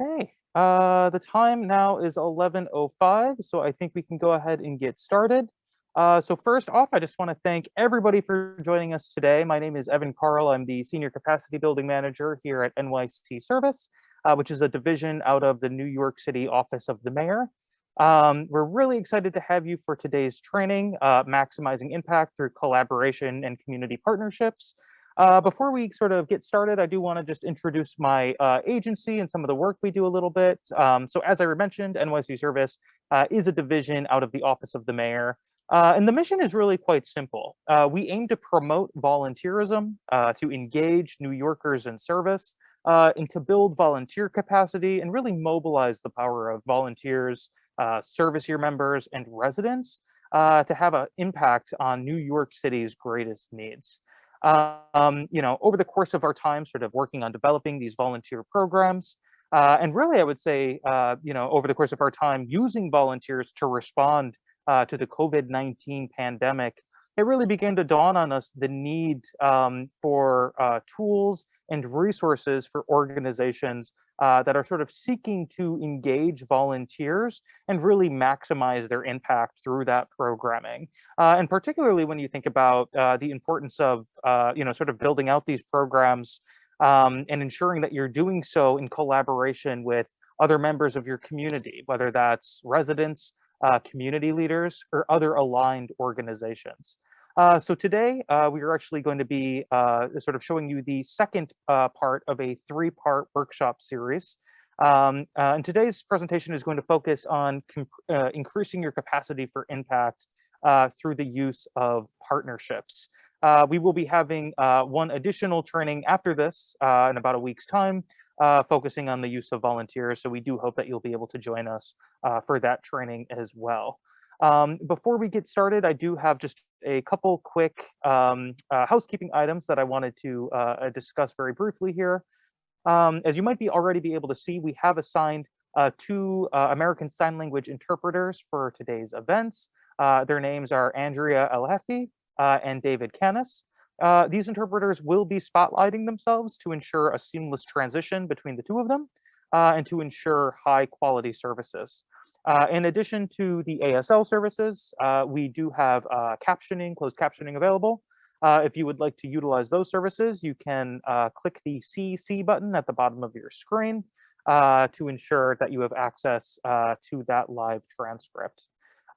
Okay, the time now is 11:05, so I think we can go ahead and get started. So first off, I just want to thank everybody for joining us today. My name is Evan Carl. I'm the Senior Capacity Building Manager here at NYC Service, which is a division out of the New York City Office of the Mayor. We're really excited to have you for today's training, Maximizing Impact Through Collaboration and Community Partnerships. Before we sort of get started, I do want to just introduce my agency and some of the work we do a little bit. So as I mentioned, NYC Service is a division out of the Office of the Mayor. And the mission is really quite simple. We aim to promote volunteerism, to engage New Yorkers in service, and to build volunteer capacity and really mobilize the power of volunteers, service year members, and residents to have an impact on New York City's greatest needs. Over the course of our time sort of working on developing these volunteer programs, and really I would say, over the course of our time using volunteers to respond to the COVID-19 pandemic, it really began to dawn on us the need for tools and resources for organizations that are sort of seeking to engage volunteers and really maximize their impact through that programming. And particularly when you think about the importance of, sort of building out these programs and ensuring that you're doing so in collaboration with other members of your community, whether that's residents, community leaders, or other aligned organizations. So today, we are actually going to be sort of showing you the second part of a three-part workshop series. And today's presentation is going to focus on increasing your capacity for impact through the use of partnerships. We will be having one additional training after this in about a week's time, focusing on the use of volunteers. So we do hope that you'll be able to join us for that training as well. Before we get started, I do have just a couple quick housekeeping items that I wanted to discuss very briefly here. As you might already be able to see, we have assigned two American Sign Language interpreters for today's events. Their names are Andrea Elhefi and David Canis. These interpreters will be spotlighting themselves to ensure a seamless transition between the two of them and to ensure high quality services. In addition to the ASL services, we do have closed captioning available. If you would like to utilize those services, you can click the CC button at the bottom of your screen to ensure that you have access to that live transcript.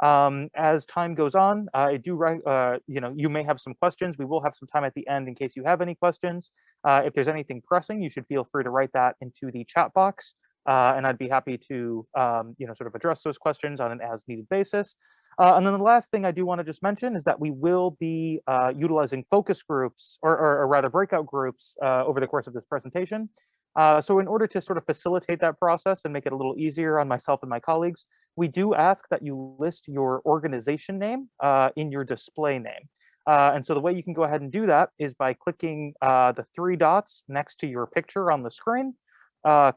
As time goes on, you may have some questions. We will have some time at the end in case you have any questions. If there's anything pressing, you should feel free to write that into the chat box. And I'd be happy to, sort of address those questions on an as-needed basis. And then the last thing I do want to just mention is that we will be utilizing focus groups, or rather breakout groups, over the course of this presentation. So in order to sort of facilitate that process and make it a little easier on myself and my colleagues, we do ask that you list your organization name in your display name. And so the way you can go ahead and do that is by clicking the three dots next to your picture on the screen.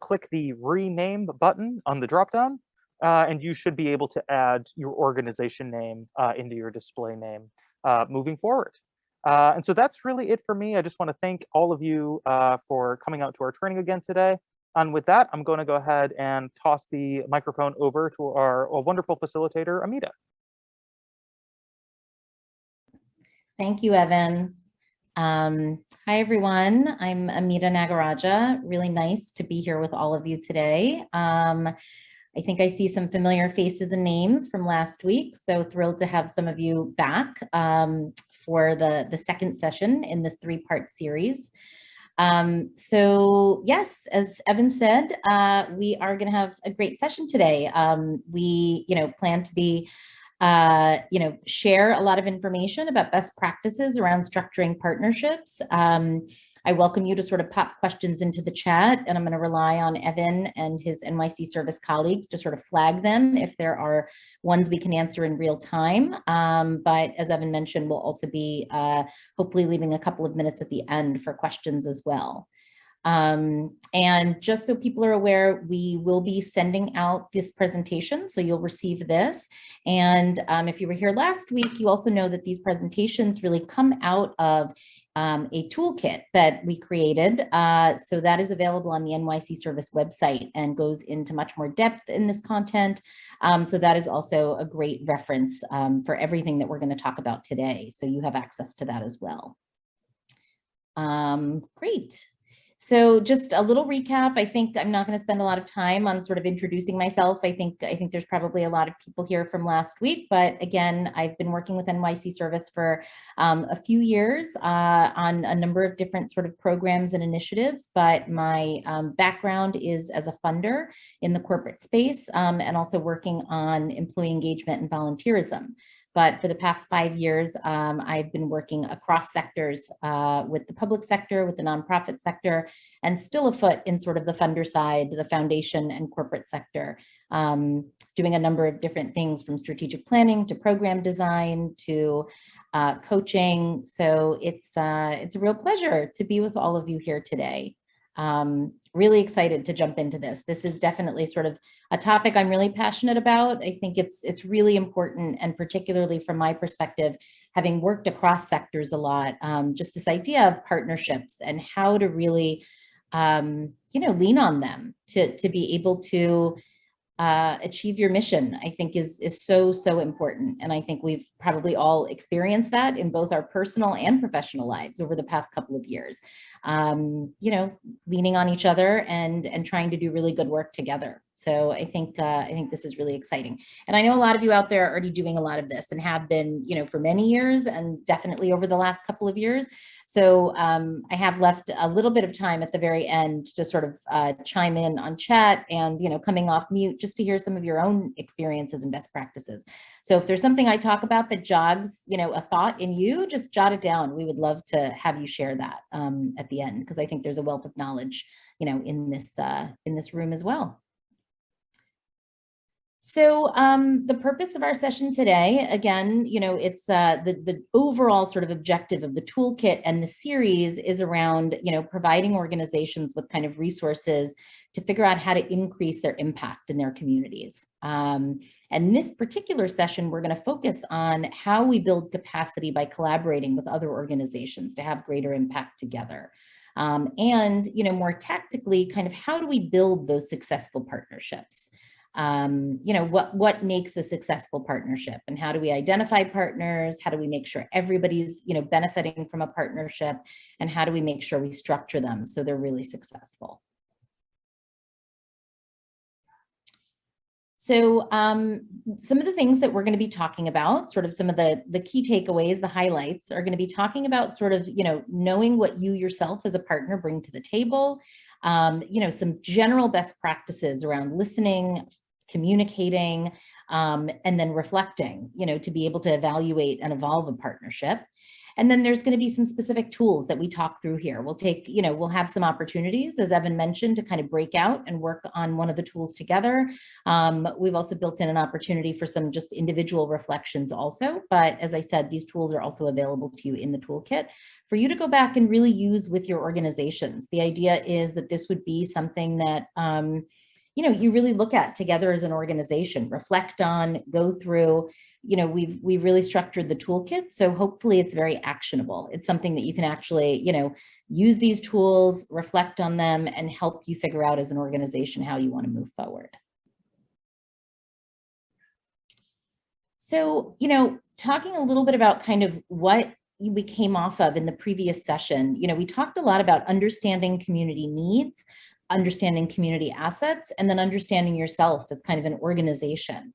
Click the rename button on the dropdown, and you should be able to add your organization name into your display name moving forward. And so that's really it for me. I just want to thank all of you for coming out to our training again today. And with that, I'm going to go ahead and toss the microphone over to our wonderful facilitator, Amita. Thank you, Evan. Hi, everyone. I'm Amita Nagaraja. Really nice to be here with all of you today. I think I see some familiar faces and names from last week, so thrilled to have some of you back for the second session in this three-part series. So yes, as Evan said, we are going to have a great session today. We, plan to be share a lot of information about best practices around structuring partnerships. I welcome you to sort of pop questions into the chat, and I'm going to rely on Evan and his NYC Service colleagues to sort of flag them if there are ones we can answer in real time. But as Evan mentioned, we'll also be hopefully leaving a couple of minutes at the end for questions as well. And just so people are aware, we will be sending out this presentation, so you'll receive this. And if you were here last week, you also know that these presentations really come out of a toolkit that we created. So that is available on the NYC Service website and goes into much more depth in this content. So that is also a great reference for everything that we're going to talk about today. So you have access to that as well. Great. So just a little recap. I think I'm not going to spend a lot of time on sort of introducing myself. I think there's probably a lot of people here from last week, but again, I've been working with NYC Service for a few years on a number of different sort of programs and initiatives, but my background is as a funder in the corporate space and also working on employee engagement and volunteerism. But for the past 5 years, I've been working across sectors with the public sector, with the nonprofit sector, and still afoot in sort of the funder side, the foundation and corporate sector, doing a number of different things from strategic planning to program design to coaching. So it's a real pleasure to be with all of you here today. Really excited to jump into this. This is definitely sort of a topic I'm really passionate about. I think it's really important, and particularly from my perspective, having worked across sectors a lot, just this idea of partnerships and how to really, lean on them to be able to achieve your mission, I think is so important. And I think we've probably all experienced that in both our personal and professional lives over the past couple of years. Leaning on each other and trying to do really good work together. So I think this is really exciting. And I know a lot of you out there are already doing a lot of this and have been, for many years and definitely over the last couple of years. So I have left a little bit of time at the very end to sort of chime in on chat and, coming off mute just to hear some of your own experiences and best practices. So if there's something I talk about that jogs, a thought in you, just jot it down. We would love to have you share that at the end, because I think there's a wealth of knowledge, in this room as well. So the purpose of our session today, again, it's the overall sort of objective of the toolkit and the series is around, providing organizations with kind of resources to figure out how to increase their impact in their communities. And this particular session, we're going to focus on how we build capacity by collaborating with other organizations to have greater impact together. And, more tactically, kind of how do we build those successful partnerships? What makes a successful partnership, and how do we identify partners? How do we make sure everybody's, benefiting from a partnership, and how do we make sure we structure them so they're really successful? So some of the things that we're going to be talking about, sort of some of the key takeaways, the highlights, are going to be talking about sort of, knowing what you yourself as a partner bring to the table, some general best practices around listening, communicating, and then reflecting, to be able to evaluate and evolve a partnership. And then there's going to be some specific tools that we talk through here. We'll have some opportunities, as Evan mentioned, to kind of break out and work on one of the tools together. We've also built in an opportunity for some just individual reflections also. But as I said, these tools are also available to you in the toolkit for you to go back and really use with your organizations. The idea is that this would be something that, you really look at together as an organization, reflect on, go through. We've really structured the toolkit, so hopefully it's very actionable. It's something that you can actually, use these tools, reflect on them, and help you figure out as an organization how you want to move forward. So, talking a little bit about kind of what we came off of in the previous session, we talked a lot about understanding community needs, understanding community assets, and then understanding yourself as kind of an organization.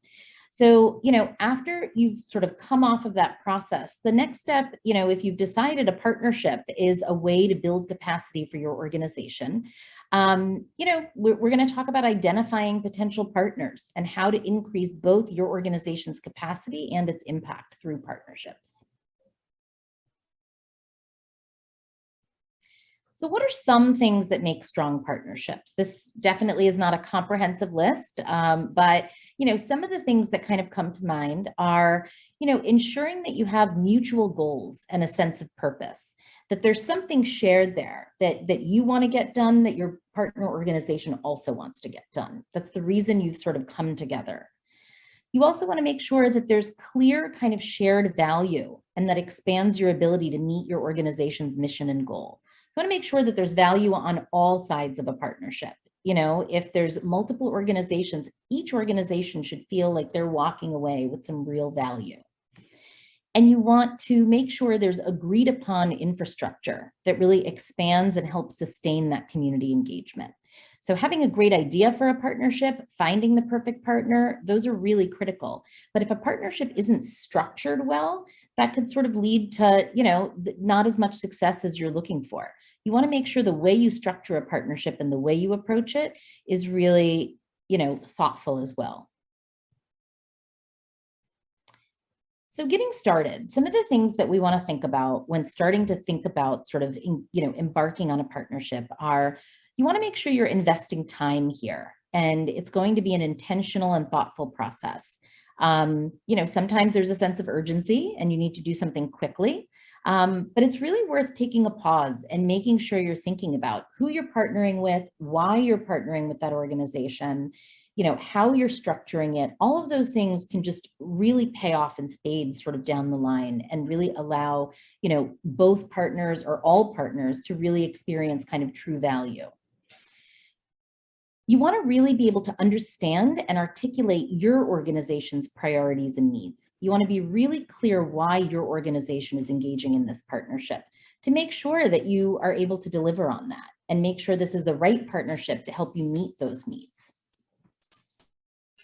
So, after you've sort of come off of that process, the next step, if you've decided a partnership is a way to build capacity for your organization, we're going to talk about identifying potential partners and how to increase both your organization's capacity and its impact through partnerships. So what are some things that make strong partnerships? This definitely is not a comprehensive list, but some of the things that kind of come to mind are, ensuring that you have mutual goals and a sense of purpose, that there's something shared there that you want to get done, that your partner organization also wants to get done. That's the reason you've sort of come together. You also want to make sure that there's clear kind of shared value and that expands your ability to meet your organization's mission and goal. You want to make sure that there's value on all sides of a partnership. You know, if there's multiple organizations, each organization should feel like they're walking away with some real value. And you want to make sure there's agreed upon infrastructure that really expands and helps sustain that community engagement. So having a great idea for a partnership, finding the perfect partner, those are really critical. But if a partnership isn't structured well, that could sort of lead to, you know, not as much success as you're looking for. You want to make sure the way you structure a partnership and the way you approach it is really, you know, thoughtful as well. So getting started, some of the things that we want to think about when starting to think about sort of, you know, embarking on a partnership are, you want to make sure you're investing time here, and it's going to be an intentional and thoughtful process. You know, sometimes there's a sense of urgency and you need to do something quickly, but it's really worth taking a pause and making sure you're thinking about who you're partnering with, why you're partnering with that organization, you know, how you're structuring it. All of those things can just really pay off in spades sort of down the line and really allow, you know, both partners or all partners to really experience kind of true value. You want to really be able to understand and articulate your organization's priorities and needs. You want to be really clear why your organization is engaging in this partnership to make sure that you are able to deliver on that and make sure this is the right partnership to help you meet those needs.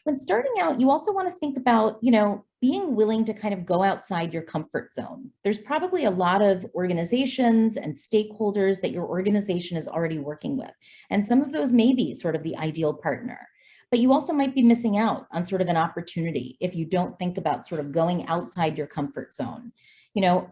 When starting out, you also want to think about, you know, being willing to kind of go outside your comfort zone. There's probably a lot of organizations and stakeholders that your organization is already working with. And some of those may be sort of the ideal partner. But you also might be missing out on sort of an opportunity if you don't think about sort of going outside your comfort zone. You know,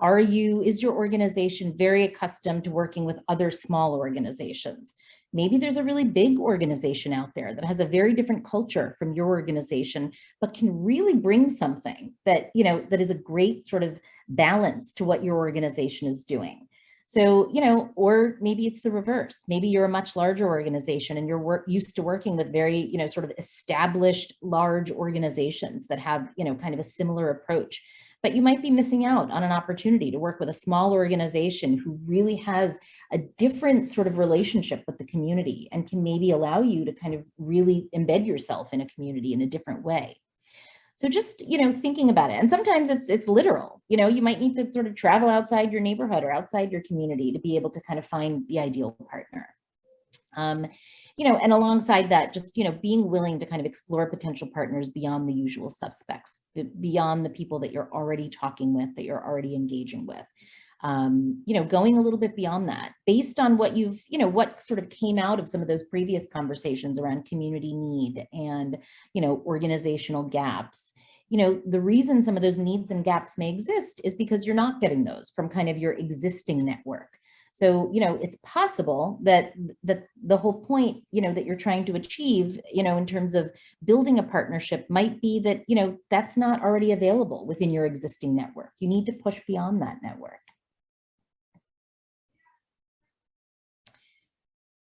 is your organization very accustomed to working with other small organizations? Maybe there's a really big organization out there that has a very different culture from your organization, but can really bring something that, you know, that is a great sort of balance to what your organization is doing. So, you know, or maybe it's the reverse. Maybe you're a much larger organization and you're used to working with very, you know, sort of established large organizations that have, you know, kind of a similar approach. But you might be missing out on an opportunity to work with a small organization who really has a different sort of relationship with the community and can maybe allow you to kind of really embed yourself in a community in a different way. So just, you know, thinking about it. And sometimes it's literal. You know, you might need to sort of travel outside your neighborhood or outside your community to be able to kind of find the ideal partner. You know, and alongside that, just, you know, being willing to kind of explore potential partners beyond the usual suspects, beyond the people that you're already talking with, that you're already engaging with. You know, going a little bit beyond that, based on what you've, you know, what sort of came out of some of those previous conversations around community need and, you know, organizational gaps. You know, the reason some of those needs and gaps may exist is because you're not getting those from kind of your existing network. So, you know, it's possible that the whole point, you know, that you're trying to achieve, you know, in terms of building a partnership might be that, you know, that's not already available within your existing network. You need to push beyond that network.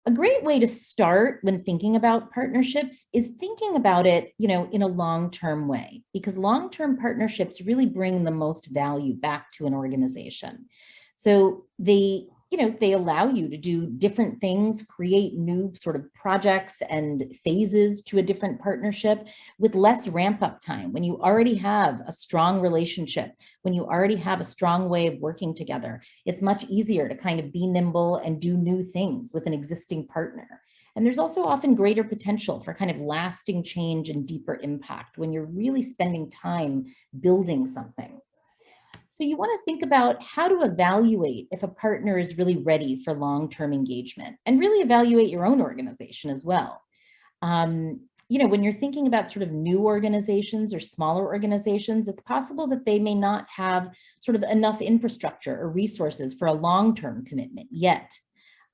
A great way to start when thinking about partnerships is thinking about it, you know, in a long-term way, because long-term partnerships really bring the most value back to an organization. So they, you know, they allow you to do different things, create new sort of projects and phases to a different partnership with less ramp up time. When you already have a strong relationship, when you already have a strong way of working together, it's much easier to kind of be nimble and do new things with an existing partner. And there's also often greater potential for kind of lasting change and deeper impact when you're really spending time building something. So you want to think about how to evaluate if a partner is really ready for long-term engagement, and really evaluate your own organization as well. You know, when you're thinking about sort of new organizations or smaller organizations, it's possible that they may not have sort of enough infrastructure or resources for a long-term commitment yet.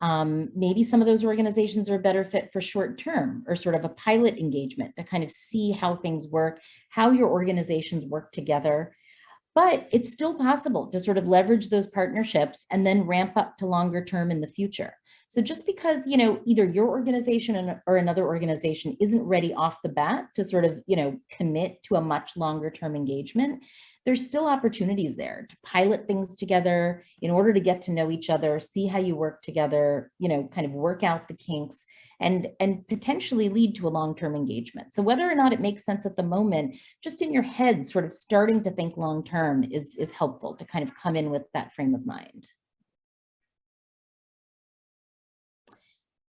Maybe some of those organizations are a better fit for short-term or sort of a pilot engagement to kind of see how things work, how your organizations work together. But it's still possible to sort of leverage those partnerships and then ramp up to longer term in the future. So just because, either your organization or another organization isn't ready off the bat to sort of, commit to a much longer term engagement, there's still opportunities there to pilot things together in order to get to know each other, see how you work together, kind of work out the kinks and potentially lead to a long-term engagement. So whether or not it makes sense at the moment, just in your head, sort of starting to think long-term is helpful to kind of come in with that frame of mind.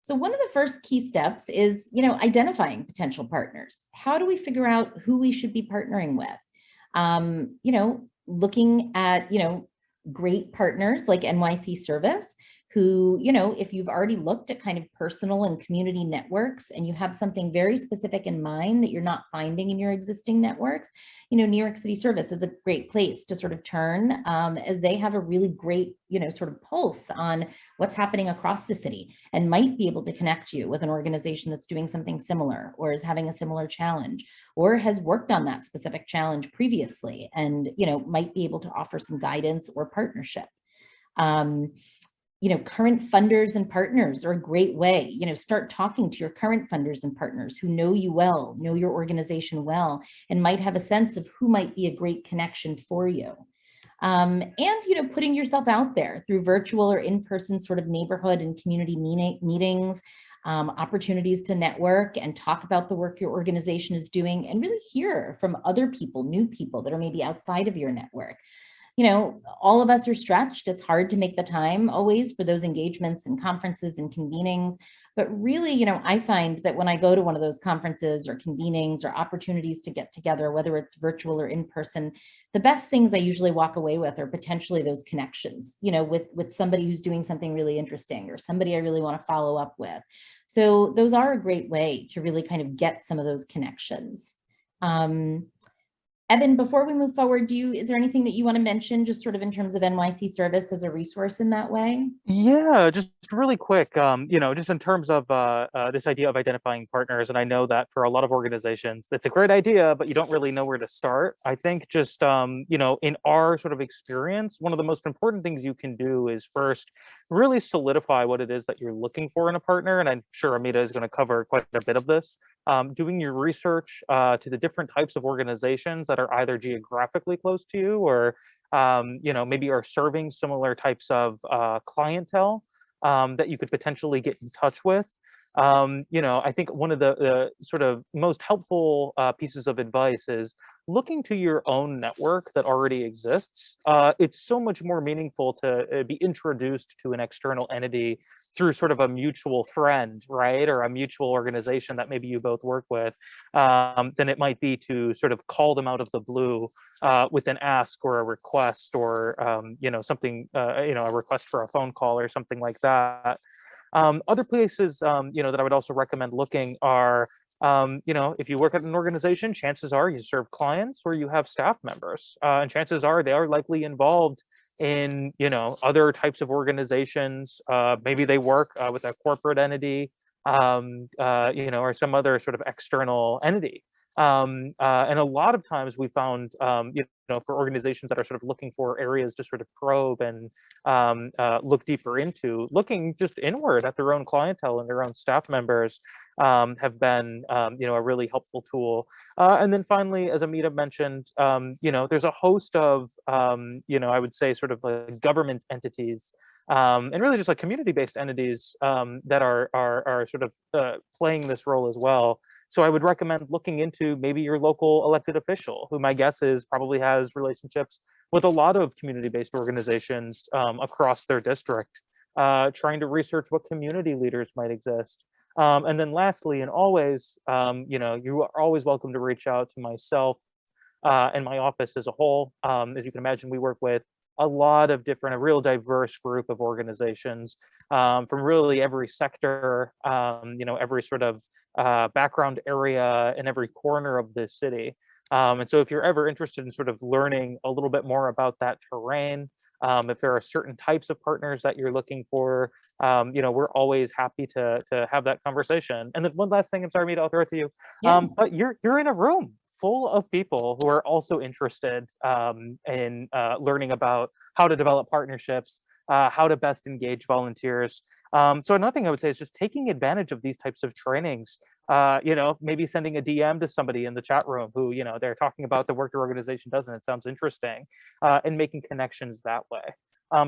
So one of the first key steps is, identifying potential partners. How do we figure out who we should be partnering with? Looking at, great partners like NYC Service, who, if you've already looked at kind of personal and community networks and you have something very specific in mind that you're not finding in your existing networks, New York City Service is a great place to sort of turn, as they have a really great, sort of pulse on what's happening across the city and might be able to connect you with an organization that's doing something similar or is having a similar challenge or has worked on that specific challenge previously and, might be able to offer some guidance or partnership. Current funders and partners are a great way, start talking to your current funders and partners who know you well, know your organization well, and might have a sense of who might be a great connection for you. And, putting yourself out there through virtual or in-person sort of neighborhood and community meetings, opportunities to network and talk about the work your organization is doing and really hear from other people, new people that are maybe outside of your network. All of us are stretched. It's hard to make the time always for those engagements and conferences and convenings. But really, I find that when I go to one of those conferences or convenings or opportunities to get together, whether it's virtual or in person, the best things I usually walk away with are potentially those connections, with somebody who's doing something really interesting or somebody I really want to follow up with. So those are a great way to really kind of get some of those connections. Evan, before we move forward, is there anything that you want to mention just sort of in terms of NYC Service as a resource in that way? Yeah, just really quick, just in terms of this idea of identifying partners, and I know that for a lot of organizations, it's a great idea, but you don't really know where to start. I think just, in our sort of experience, one of the most important things you can do is first really solidify what it is that you're looking for in a partner. And I'm sure Amita is going to cover quite a bit of this. Doing your research to the different types of organizations that are either geographically close to you or maybe are serving similar types of clientele that you could potentially get in touch with. I think one of the sort of most helpful pieces of advice is looking to your own network that already exists. It's so much more meaningful to be introduced to an external entity through sort of a mutual friend, right? Or a mutual organization that maybe you both work with, than it might be to sort of call them out of the blue with an ask or a request or, something, a request for a phone call or something like that. Other places, that I would also recommend looking are, if you work at an organization, chances are you serve clients or you have staff members, and chances are they are likely involved in, other types of organizations. Maybe they work with a corporate entity, or some other sort of external entity. And a lot of times we found, for organizations that are sort of looking for areas to sort of probe and look deeper into, looking just inward at their own clientele and their own staff members have been, a really helpful tool. And then finally, as Amita mentioned, there's a host of, I would say sort of like government entities and really just like community-based entities that are sort of playing this role as well. So I would recommend looking into maybe your local elected official, who my guess is probably has relationships with a lot of community-based organizations across their district, trying to research what community leaders might exist. And then lastly, and always, you are always welcome to reach out to myself and my office as a whole. As you can imagine, we work with a lot of different, a real diverse group of organizations from really every sector, every sort of background area in every corner of this city. And so if you're ever interested in sort of learning a little bit more about that terrain, if there are certain types of partners that you're looking for, we're always happy to have that conversation. And then one last thing, I'm sorry, Mita, I'll throw it to you. Yeah. But you're in a room full of people who are also interested in learning about how to develop partnerships, how to best engage volunteers. So another thing I would say is just taking advantage of these types of trainings. Maybe sending a DM to somebody in the chat room who, they're talking about the work your organization does and it sounds interesting, and making connections that way.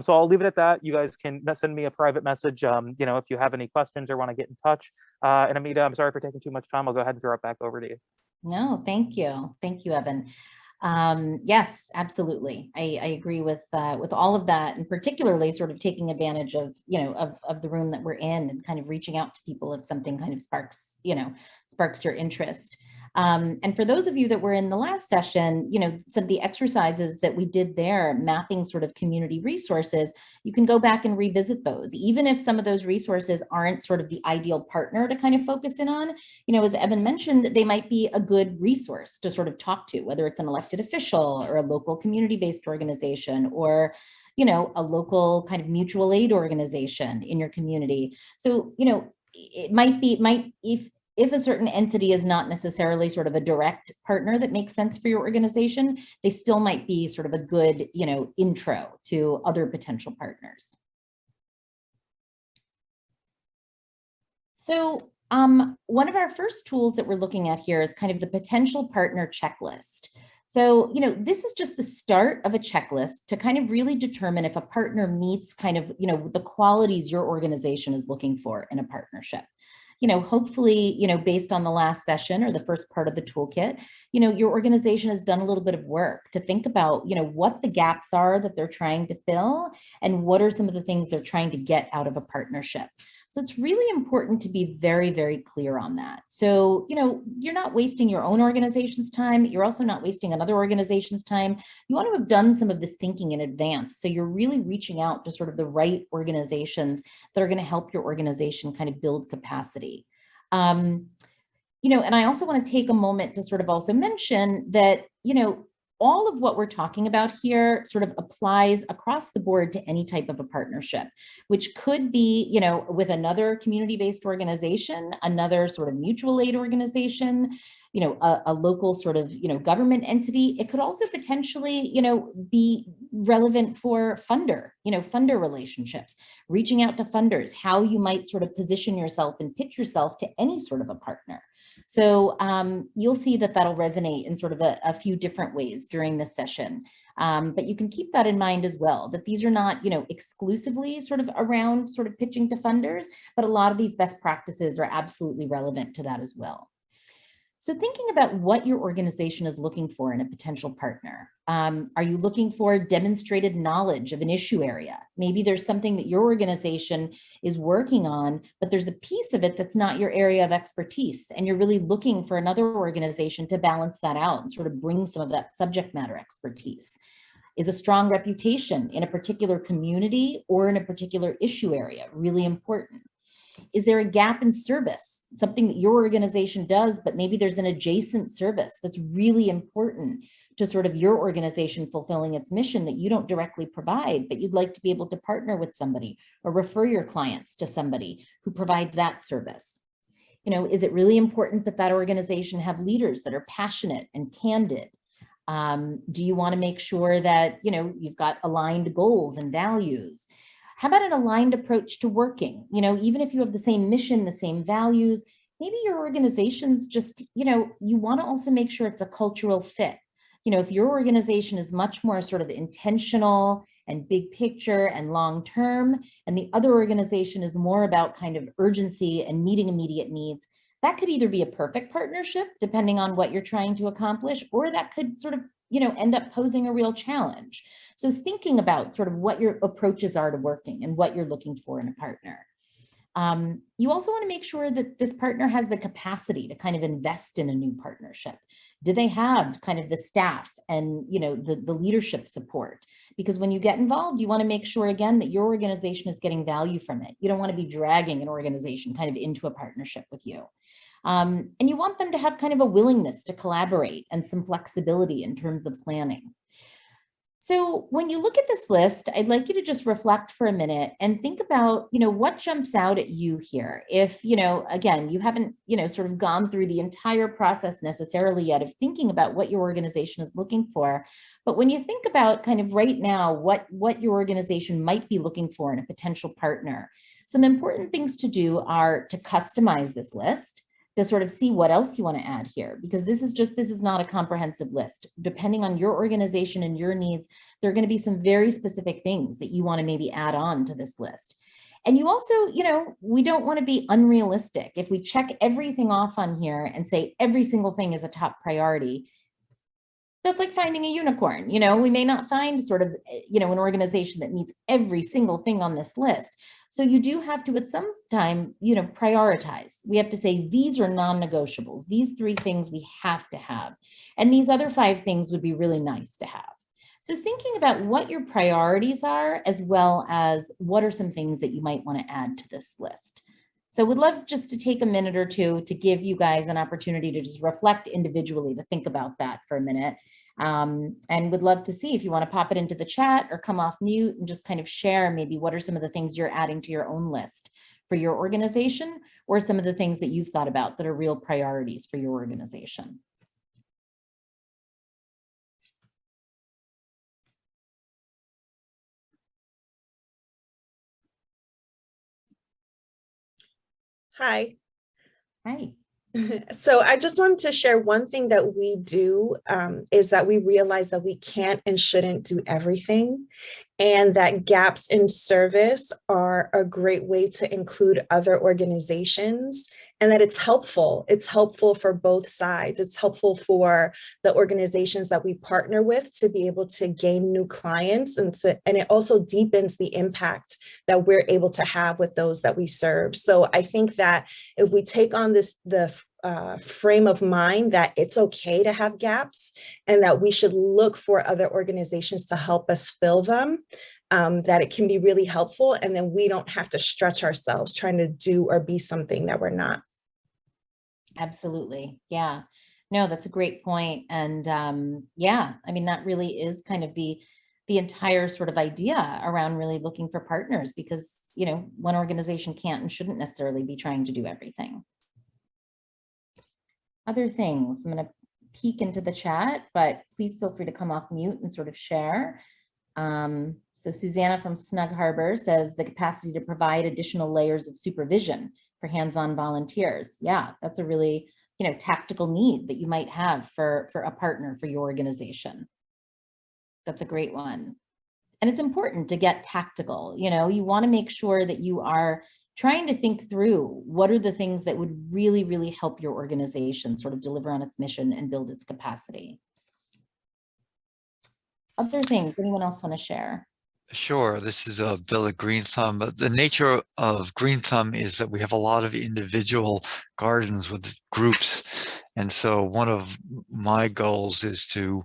So I'll leave it at that. You guys can send me a private message, if you have any questions or want to get in touch. And Amita, I'm sorry for taking too much time. I'll go ahead and throw it back over to you. No, thank you. Thank you, Evan. Yes, absolutely. I agree with all of that, and particularly sort of taking advantage of, of the room that we're in and kind of reaching out to people if something kind of sparks your interest. And for those of you that were in the last session, some of the exercises that we did there, mapping sort of community resources, you can go back and revisit those, even if some of those resources aren't sort of the ideal partner to kind of focus in on. As Evan mentioned, they might be a good resource to sort of talk to, whether it's an elected official or a local community-based organization, or a local kind of mutual aid organization in your community. So, it might if a certain entity is not necessarily sort of a direct partner that makes sense for your organization, they still might be sort of a good, intro to other potential partners. So one of our first tools that we're looking at here is kind of the potential partner checklist. So, this is just the start of a checklist to kind of really determine if a partner meets kind of, the qualities your organization is looking for in a partnership. Hopefully, based on the last session or the first part of the toolkit, your organization has done a little bit of work to think about, what the gaps are that they're trying to fill and what are some of the things they're trying to get out of a partnership. So it's really important to be very, very clear on that. So, you're not wasting your own organization's time. You're also not wasting another organization's time. You want to have done some of this thinking in advance. So you're really reaching out to sort of the right organizations that are going to help your organization kind of build capacity. And I also want to take a moment to sort of also mention that, all of what we're talking about here sort of applies across the board to any type of a partnership, which could be, with another community-based organization, another sort of mutual aid organization, a local sort of, government entity. It could also potentially, be relevant for funder relationships, reaching out to funders, how you might sort of position yourself and pitch yourself to any sort of a partner. So you'll see that that'll resonate in sort of a few different ways during this session. But you can keep that in mind as well, that these are not, exclusively sort of around sort of pitching to funders, but a lot of these best practices are absolutely relevant to that as well. So thinking about what your organization is looking for in a potential partner. Are you looking for demonstrated knowledge of an issue area? Maybe there's something that your organization is working on, but there's a piece of it that's not your area of expertise, and you're really looking for another organization to balance that out and sort of bring some of that subject matter expertise. Is a strong reputation in a particular community or in a particular issue area really important? Is there a gap in service, something that your organization does, but maybe there's an adjacent service that's really important to sort of your organization fulfilling its mission that you don't directly provide, but you'd like to be able to partner with somebody or refer your clients to somebody who provides that service? Is it really important that that organization have leaders that are passionate and candid? Do you want to make sure that, you've got aligned goals and values? How about an aligned approach to working? Even if you have the same mission, the same values, maybe your organization's just, you want to also make sure it's a cultural fit. If your organization is much more sort of intentional and big picture and long term, and the other organization is more about kind of urgency and meeting immediate needs, that could either be a perfect partnership, depending on what you're trying to accomplish, or that could sort of, end up posing a real challenge. So thinking about sort of what your approaches are to working and what you're looking for in a partner. You also want to make sure that this partner has the capacity to kind of invest in a new partnership. Do they have kind of the staff and, the leadership support? Because when you get involved, you want to make sure, again, that your organization is getting value from it. You don't want to be dragging an organization kind of into a partnership with you. And you want them to have kind of a willingness to collaborate and some flexibility in terms of planning. So when you look at this list, I'd like you to just reflect for a minute and think about, what jumps out at you here. If, again, you haven't, sort of gone through the entire process necessarily yet of thinking about what your organization is looking for. But when you think about kind of right now, what your organization might be looking for in a potential partner, Some important things to do are to customize this list, to sort of see what else you want to add here, because this is not a comprehensive list. Depending on your organization and your needs, there are going to be some very specific things that you want to maybe add on to this list. And you also, we don't want to be unrealistic. If we check everything off on here and say every single thing is a top priority, that's like finding a unicorn. We may not find sort of, an organization that meets every single thing on this list. So you do have to at some time, prioritize. We have to say, these are non-negotiables. These 3 things we have to have. And these other 5 things would be really nice to have. So thinking about what your priorities are, as well as what are some things that you might want to add to this list. So would love just to take a minute or two to give you guys an opportunity to just reflect individually, to think about that for a minute. And would love to see if you want to pop it into the chat or come off mute and just kind of share maybe what are some of the things you're adding to your own list for your organization, or some of the things that you've thought about that are real priorities for your organization. Hi. Hi. So I just wanted to share one thing that we do is that we realize that we can't and shouldn't do everything, and that gaps in service are a great way to include other organizations, and that it's helpful. It's helpful for both sides. It's helpful for the organizations that we partner with to be able to gain new clients, and it also deepens the impact that we're able to have with those that we serve. So I think that if we take on the frame of mind that it's okay to have gaps and that we should look for other organizations to help us fill them, that it can be really helpful, and then we don't have to stretch ourselves trying to do or be something that we're not. Absolutely. Yeah. No, that's a great point. And yeah, I mean, that really is kind of the entire sort of idea around really looking for partners, because, one organization can't and shouldn't necessarily be trying to do everything. Other things, I'm going to peek into the chat, but please feel free to come off mute and sort of share. So Susanna from Snug Harbor says the capacity to provide additional layers of supervision for hands-on volunteers. Yeah, that's a really, tactical need that you might have for a partner for your organization. That's a great one. And it's important to get tactical. You want to make sure that you are trying to think through what are the things that would really, really help your organization sort of deliver on its mission and build its capacity. Other things, anyone else want to share? Sure. This is Bill at Green Thumb. But the nature of Green Thumb is that we have a lot of individual gardens with groups. And so one of my goals is to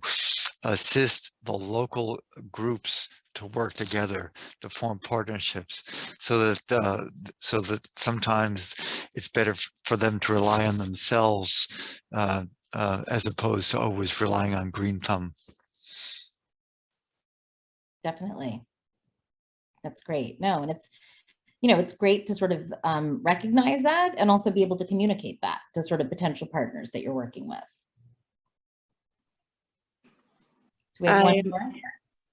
assist the local groups to work together to form partnerships, so that sometimes it's better for them to rely on themselves as opposed to always relying on Green Thumb. Definitely. That's great. No, and it's, it's great to sort of recognize that and also be able to communicate that to sort of potential partners that you're working with. Do we have one more?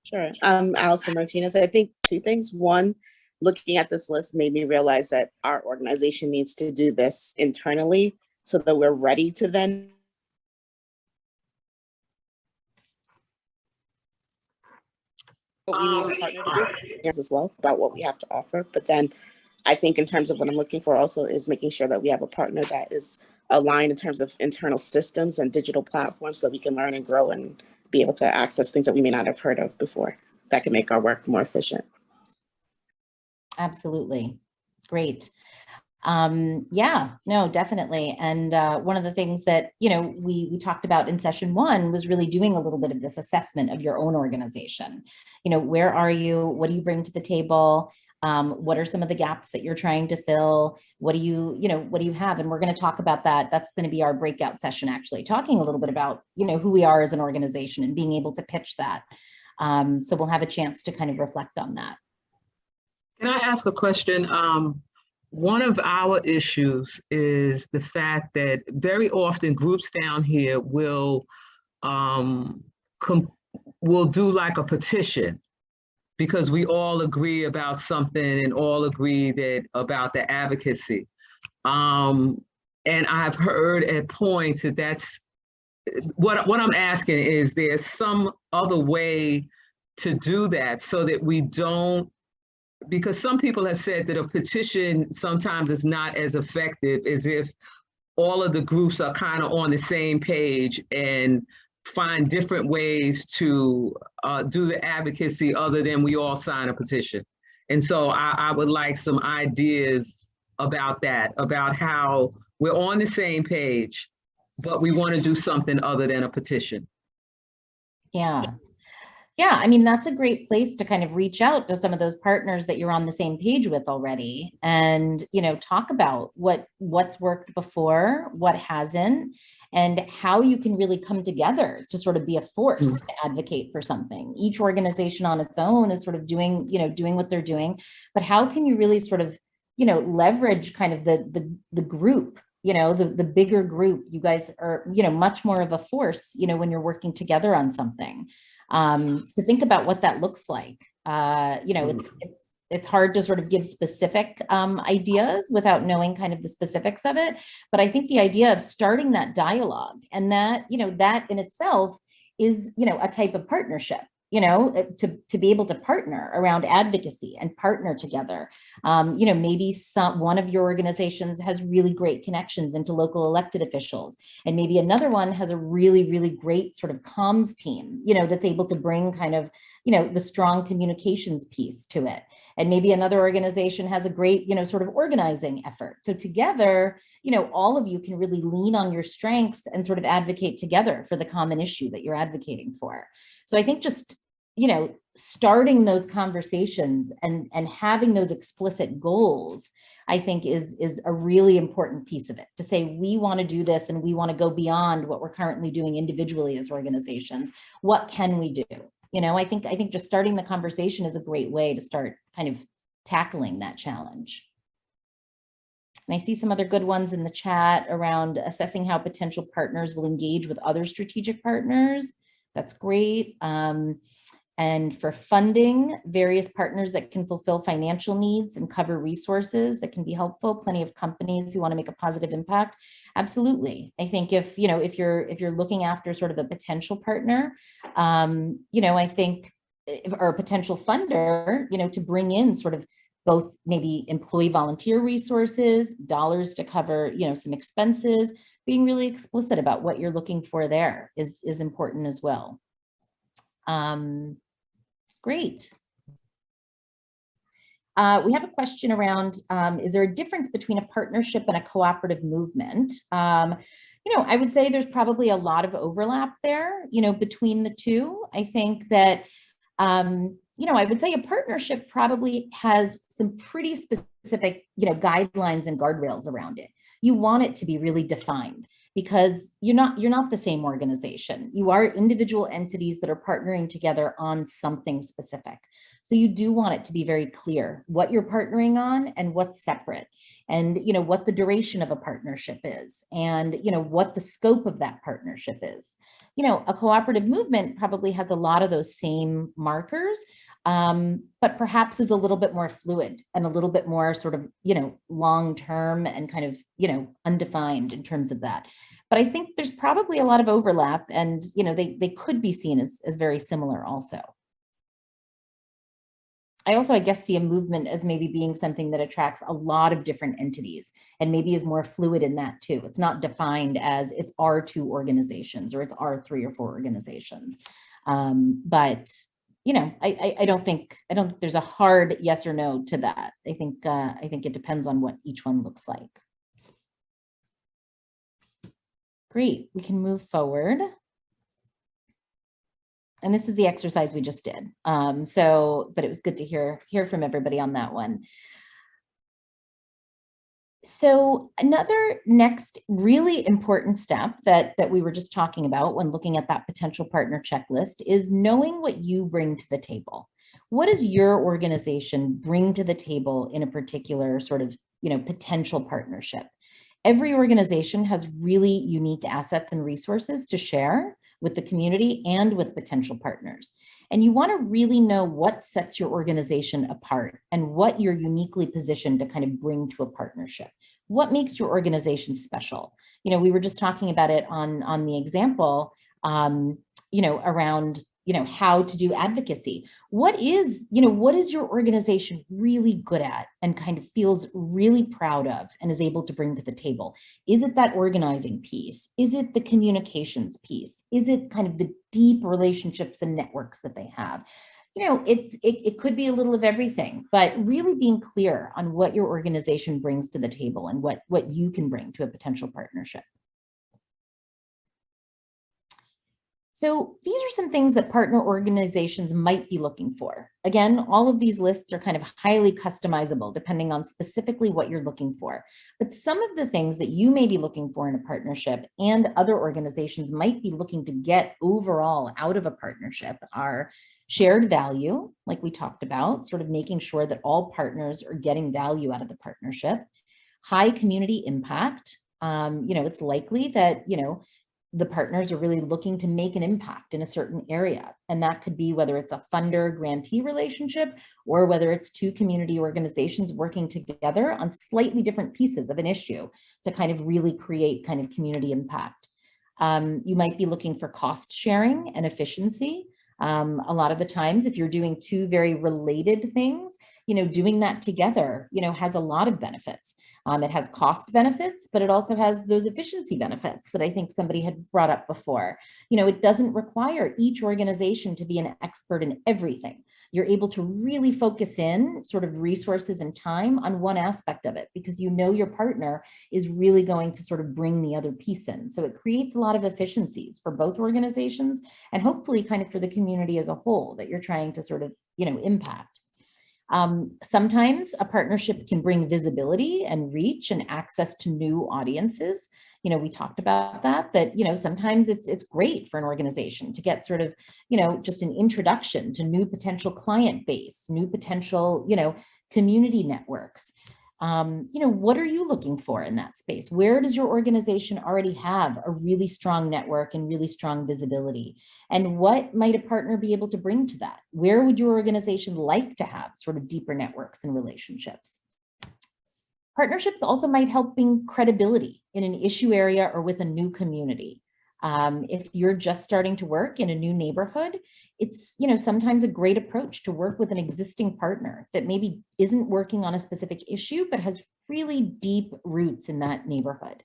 Sure. Allison Martinez. I think 2 things. One, looking at this list made me realize that our organization needs to do this internally so that we're ready to then what we need a partner to do as well about what we have to offer. But then I think in terms of what I'm looking for also is making sure that we have a partner that is aligned in terms of internal systems and digital platforms so that we can learn and grow and be able to access things that we may not have heard of before that can make our work more efficient. Absolutely. Great. Yeah, no, definitely. And one of the things that, we talked about in session 1 was really doing a little bit of this assessment of your own organization. Where are you? What do you bring to the table? What are some of the gaps that you're trying to fill? What do you have? And we're going to talk about that. That's going to be our breakout session, actually, talking a little bit about, who we are as an organization and being able to pitch that. So we'll have a chance to kind of reflect on that. Can I ask a question? One of our issues is the fact that very often groups down here will do like a petition because we all agree about something and all agree that about the advocacy. And I've heard at points that that's what I'm asking is there's some other way to do that so that we don't, because some people have said that a petition sometimes is not as effective as if all of the groups are kind of on the same page and find different ways to do the advocacy other than we all sign a petition. And so I would like some ideas about that, about how we're on the same page, but we want to do something other than a petition. Yeah. Yeah, I mean, that's a great place to kind of reach out to some of those partners that you're on the same page with already and, you know, talk about what's worked before, what hasn't, and how you can really come together to sort of be a force to advocate for something. Each organization on its own is sort of doing, you know, doing what they're doing, but how can you really sort of, you know, leverage kind of the group, you know, the bigger group. You guys are, you know, much more of a force, you know, when you're working together on something. To think about what that looks like. You know, it's hard to sort of give specific ideas without knowing kind of the specifics of it. But I think the idea of starting that dialogue and that, you know, that in itself is, you know, a type of partnership, you know, to be able to partner around advocacy and partner together. You know, maybe one of your organizations has really great connections into local elected officials, and maybe another one has a really, really great sort of comms team, you know, that's able to bring kind of, you know, the strong communications piece to it. And maybe another organization has a great, you know, sort of organizing effort. So together, you know, all of you can really lean on your strengths and sort of advocate together for the common issue that you're advocating for. So I think just, you know, starting those conversations and having those explicit goals, I think is a really important piece of it, to say, we want to do this and we want to go beyond what we're currently doing individually as organizations. What can we do? You know, I think just starting the conversation is a great way to start kind of tackling that challenge. And I see some other good ones in the chat around assessing how potential partners will engage with other strategic partners. That's great. And for funding, various partners that can fulfill financial needs and cover resources that can be helpful. Plenty of companies who want to make a positive impact. Absolutely. I think if, you know, if you're looking after sort of a potential partner, you know, I think, or a potential funder, you know, to bring in sort of both maybe employee volunteer resources, dollars to cover, you know, some expenses, being really explicit about what you're looking for there is important as well. Great. We have a question around, is there a difference between a partnership and a cooperative movement? You know, I would say there's probably a lot of overlap there, you know, between the two. I think that, you know, I would say a partnership probably has some pretty specific, you know, guidelines and guardrails around it. You want it to be really defined, because you're not the same organization. You are individual entities that are partnering together on something specific. So you do want it to be very clear what you're partnering on and what's separate, and, you know, what the duration of a partnership is, and, you know, what the scope of that partnership is. You know, a cooperative movement probably has a lot of those same markers, but perhaps is a little bit more fluid and a little bit more sort of, you know, long-term and kind of, you know, undefined in terms of that. But I think there's probably a lot of overlap, and, you know, they could be seen as very similar also. I also, I guess, see a movement as maybe being something that attracts a lot of different entities and maybe is more fluid in that too. It's not defined as it's our 2 organizations or it's our 3 or 4 organizations. But, you know, I don't think there's a hard yes or no to that. I think it depends on what each one looks like. Great, we can move forward. And this is the exercise we just did. But it was good to hear from everybody on that one. So another next really important step that we were just talking about when looking at that potential partner checklist is knowing what you bring to the table. What does your organization bring to the table in a particular sort of, you know, potential partnership? Every organization has really unique assets and resources to share with the community and with potential partners. And you want to really know what sets your organization apart and what you're uniquely positioned to kind of bring to a partnership. What makes your organization special? You know, we were just talking about it on the example, around, how to do advocacy. What is your organization really good at and kind of feels really proud of and is able to bring to the table? Is it that organizing piece? Is it the communications piece? Is it kind of the deep relationships and networks that they have? It could be a little of everything, but really being clear on what your organization brings to the table and what you can bring to a potential partnership. So these are some things that partner organizations might be looking for. Again, all of these lists are kind of highly customizable depending on specifically what you're looking for. But some of the things that you may be looking for in a partnership and other organizations might be looking to get overall out of a partnership are shared value, like we talked about, sort of making sure that all partners are getting value out of the partnership. High community impact. It's likely that, the partners are really looking to make an impact in a certain area. And that could be whether it's a funder grantee relationship or whether it's two community organizations working together on slightly different pieces of an issue to kind of really create kind of community impact. You might be looking for cost sharing and efficiency. A lot of the times, if you're doing two very related things, doing that together, has a lot of benefits. It has cost benefits, but it also has those efficiency benefits that I think somebody had brought up before. It doesn't require each organization to be an expert in everything. You're able to really focus in sort of resources and time on one aspect of it because your partner is really going to sort of bring the other piece in. So it creates a lot of efficiencies for both organizations and hopefully kind of for the community as a whole that you're trying to sort of, impact. Sometimes a partnership can bring visibility and reach and access to new audiences. We talked about that sometimes it's great for an organization to get sort of, just an introduction to new potential client base, new potential, community networks. What are you looking for in that space? Where does your organization already have a really strong network and really strong visibility? And what might a partner be able to bring to that? Where would your organization like to have sort of deeper networks and relationships? Partnerships also might help bring credibility in an issue area or with a new community. If you're just starting to work in a new neighborhood, it's, sometimes a great approach to work with an existing partner that maybe isn't working on a specific issue, but has really deep roots in that neighborhood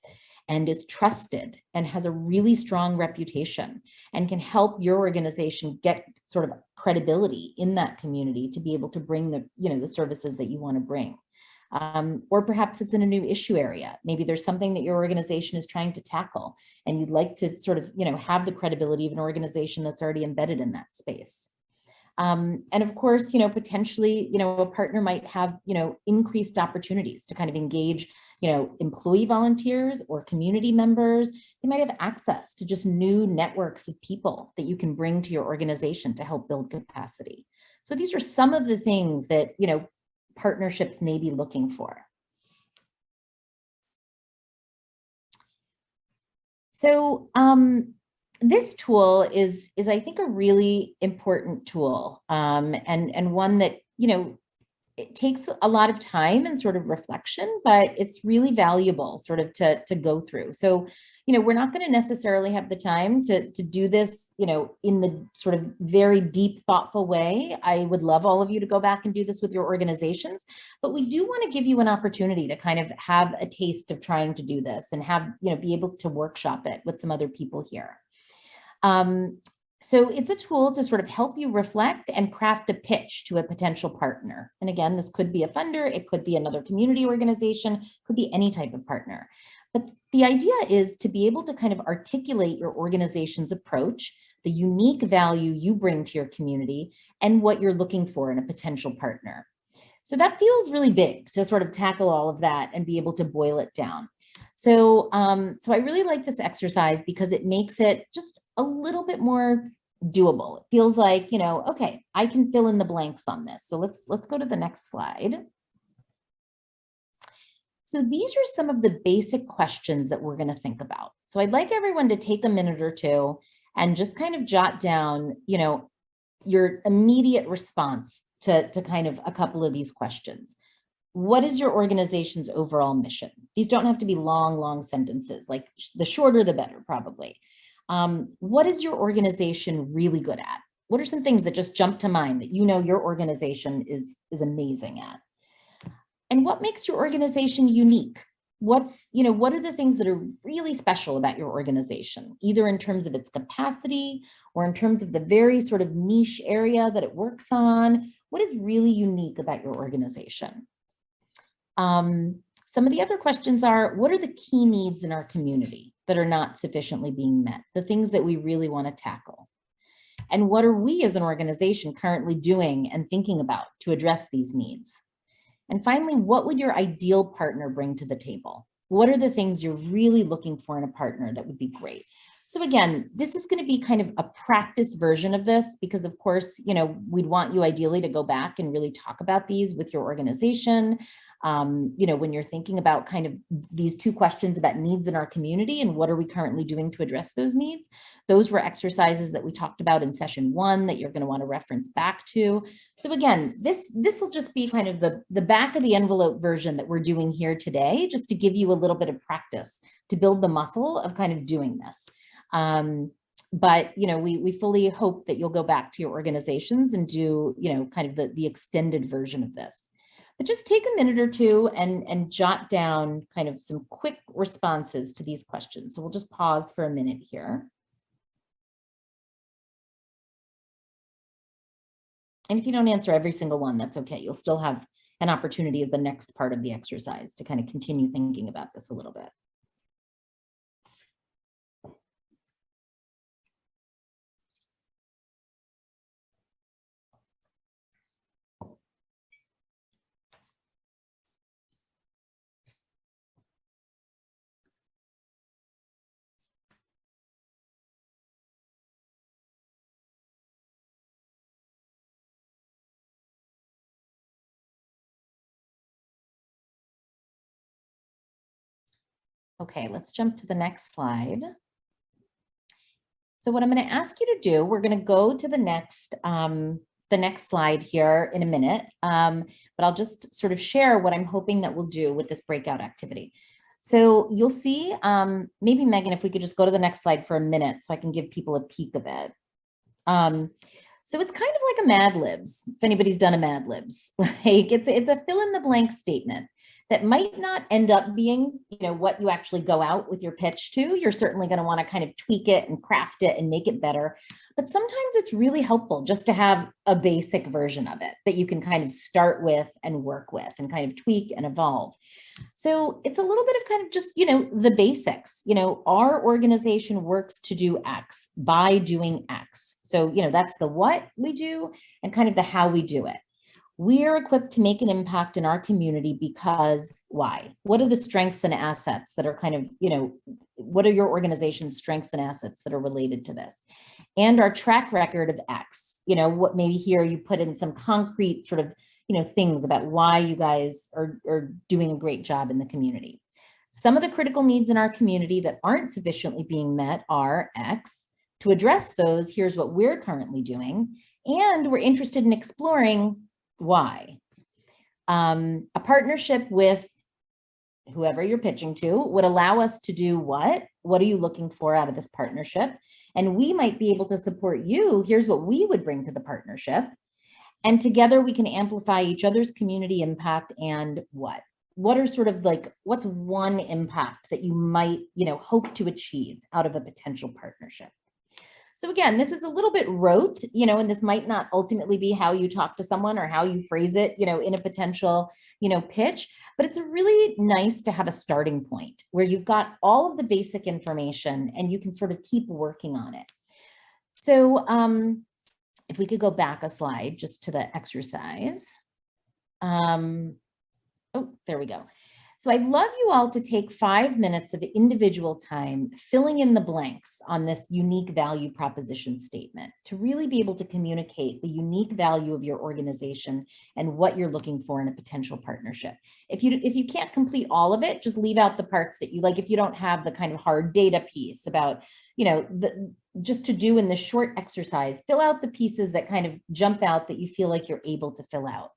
and is trusted and has a really strong reputation and can help your organization get sort of credibility in that community to be able to bring the services that you want to bring. Or perhaps it's in a new issue area. Maybe there's something that your organization is trying to tackle and you'd like to sort of, have the credibility of an organization that's already embedded in that space. And of course, potentially, a partner might have, increased opportunities to kind of engage, employee volunteers or community members. They might have access to just new networks of people that you can bring to your organization to help build capacity. So these are some of the things that, partnerships may be looking for. So this tool is I think a really important tool and one that, it takes a lot of time and sort of reflection, but it's really valuable sort of to go through. So, we're not going to necessarily have the time to do this, in the sort of very deep, thoughtful way. I would love all of you to go back and do this with your organizations, but we do want to give you an opportunity to kind of have a taste of trying to do this and have, be able to workshop it with some other people here. So it's a tool to sort of help you reflect and craft a pitch to a potential partner. And again, this could be a funder, it could be another community organization, could be any type of partner. But the idea is to be able to kind of articulate your organization's approach, the unique value you bring to your community, and what you're looking for in a potential partner. So that feels really big to sort of tackle all of that and be able to boil it down. So, I really like this exercise because it makes it just a little bit more doable. It feels like, okay, I can fill in the blanks on this. So let's go to the next slide. So these are some of the basic questions that we're going to think about. So I'd like everyone to take a minute or two and just kind of jot down, your immediate response to kind of a couple of these questions. What is your organization's overall mission? These don't have to be long sentences, like the shorter the better, probably. What is your organization really good at? What are some things that just jump to mind that your organization is amazing at? And what makes your organization unique? What are the things that are really special about your organization, either in terms of its capacity or in terms of the very sort of niche area that it works on? What is really unique about your organization? Some of the other questions are, what are the key needs in our community that are not sufficiently being met? The things that we really want to tackle. And what are we as an organization currently doing and thinking about to address these needs? And finally, what would your ideal partner bring to the table? What are the things you're really looking for in a partner that would be great? So again, this is going to be kind of a practice version of this because, of course, we'd want you ideally to go back and really talk about these with your organization. When you're thinking about kind of these two questions about needs in our community and what are we currently doing to address those needs, those were exercises that we talked about in session 1 that you're going to want to reference back to. So again, this will just be kind of the back of the envelope version that we're doing here today, just to give you a little bit of practice to build the muscle of kind of doing this. But we fully hope that you'll go back to your organizations and do kind of the extended version of this. But just take a minute or two and jot down kind of some quick responses to these questions. So we'll just pause for a minute here. And if you don't answer every single one, that's okay. You'll still have an opportunity as the next part of the exercise to kind of continue thinking about this a little bit. Okay, let's jump to the next slide. So what I'm going to ask you to do, we're going to go to the next slide here in a minute, but I'll just sort of share what I'm hoping that we'll do with this breakout activity. So you'll see, maybe Megan, if we could just go to the next slide for a minute so I can give people a peek of it. So it's kind of like a Mad Libs, if anybody's done a Mad Libs. Like it's a fill in the blank statement that might not end up being, what you actually go out with your pitch to. You're certainly going to want to kind of tweak it and craft it and make it better. But sometimes it's really helpful just to have a basic version of it that you can kind of start with and work with and kind of tweak and evolve. So it's a little bit of kind of just, the basics. Our organization works to do X by doing X. So, that's the what we do and kind of the how we do it. We are equipped to make an impact in our community because why? What are the strengths and assets that are kind of, what are your organization's strengths and assets that are related to this? And our track record of X, what maybe here you put in some concrete sort of, things about why you guys are doing a great job in the community. Some of the critical needs in our community that aren't sufficiently being met are X. To address those, here's what we're currently doing. And we're interested in exploring why. A partnership with whoever you're pitching to would allow us to do what? What are you looking for out of this partnership? And we might be able to support you. Here's what we would bring to the partnership. And together we can amplify each other's community impact and what? What are sort of like, what's one impact that you might, hope to achieve out of a potential partnership? So again, this is a little bit rote, and this might not ultimately be how you talk to someone or how you phrase it, in a potential, pitch, but it's really nice to have a starting point where you've got all of the basic information and you can sort of keep working on it. So if we could go back a slide just to the exercise. Oh, there we go. So I'd love you all to take 5 minutes of individual time filling in the blanks on this unique value proposition statement to really be able to communicate the unique value of your organization and what you're looking for in a potential partnership. If you can't complete all of it, just leave out the parts that you like. If you don't have the kind of hard data piece about, just to do in this short exercise, fill out the pieces that kind of jump out that you feel like you're able to fill out.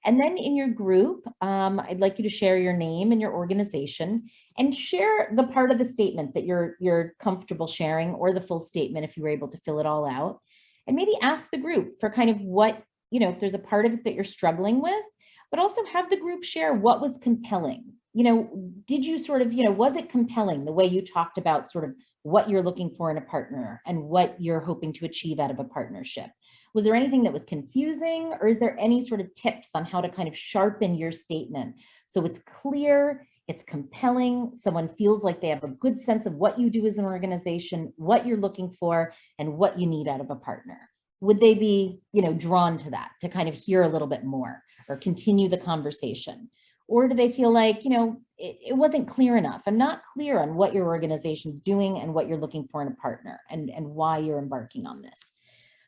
And then in your group, I'd like you to share your name and your organization and share the part of the statement that you're comfortable sharing, or the full statement if you were able to fill it all out. And maybe ask the group for kind of what, if there's a part of it that you're struggling with, but also have the group share what was compelling. Did you sort of, was it compelling the way you talked about sort of what you're looking for in a partner and what you're hoping to achieve out of a partnership? Was there anything that was confusing, or is there any sort of tips on how to kind of sharpen your statement so it's clear, it's compelling, someone feels like they have a good sense of what you do as an organization, what you're looking for, and what you need out of a partner? Would they be, drawn to that, to kind of hear a little bit more or continue the conversation? Or do they feel like, it wasn't clear enough? I'm not clear on what your organization's doing and what you're looking for in a partner, and why you're embarking on this.